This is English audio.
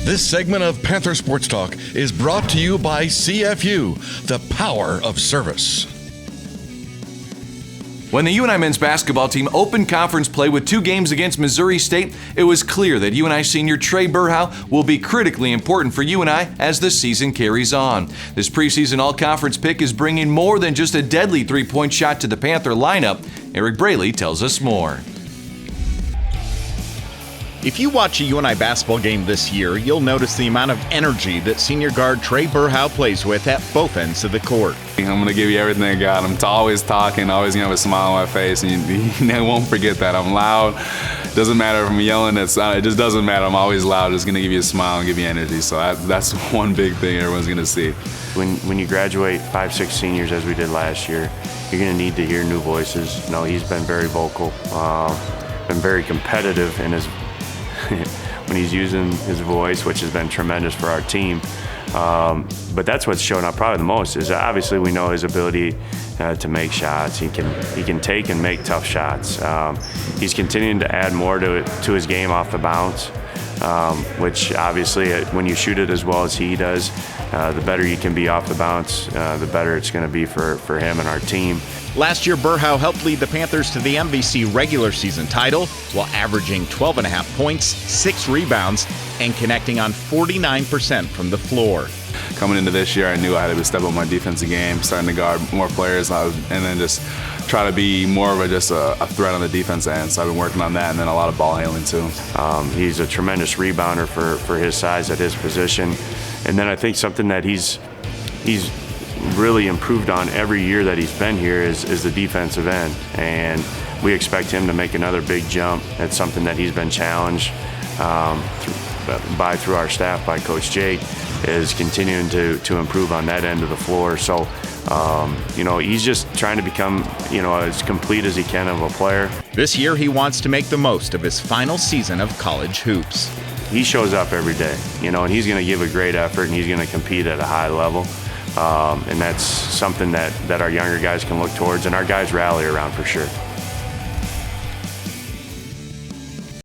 This segment of Panther Sports Talk is brought to you by CFU, the power of service. When the UNI men's basketball team opened conference play with 2 games against Missouri State, it was clear that UNI senior Trae Berhow will be critically important for UNI as the season carries on. This preseason all-conference pick is bringing more than just a deadly three-point shot to the Panther lineup. Eric Braley tells us more. If you watch a UNI basketball game this year, you'll notice the amount of energy that senior guard Trae Berhow plays with at both ends of the court. I'm going to give you everything I got. I'm always talking, always going to have a smile on my face, and you won't forget that. I'm loud. Doesn't matter if I'm yelling. It just doesn't matter. I'm always loud. Just going to give you a smile and give you energy. So that's one big thing everyone's going to see. When you graduate 5-6 seniors, as we did last year, you're going to need to hear new voices. You know, he's been very vocal, been very competitive in his when he's using his voice, which has been tremendous for our team. But that's what's shown up probably the most is obviously we know his ability to make shots. He can take and make tough shots. He's continuing to add more to his game off the bounce, which obviously when you shoot it as well as he does, the better you can be off the bounce, the better it's going to be for him and our team. Last year, Berhow helped lead the Panthers to the MVC regular season title while averaging 12.5 points, 6 rebounds, and connecting on 49% from the floor. Coming into this year, I knew I had to step up my defensive game, starting to guard more players, and then just try to be more of just a threat on the defense end. So I've been working on that, and then a lot of ball handling too. He's a tremendous rebounder for his size at his position. And then I think something that he's really improved on every year that he's been here is the defensive end. And we expect him to make another big jump. It's something that he's been challenged through our staff, by Coach Jake, is continuing to improve on that end of the floor. So, he's just trying to become, as complete as he can of a player. This year, he wants to make the most of his final season of college hoops. He shows up every day, and he's going to give a great effort, and he's going to compete at a high level. And that's something that our younger guys can look towards, and our guys rally around for sure.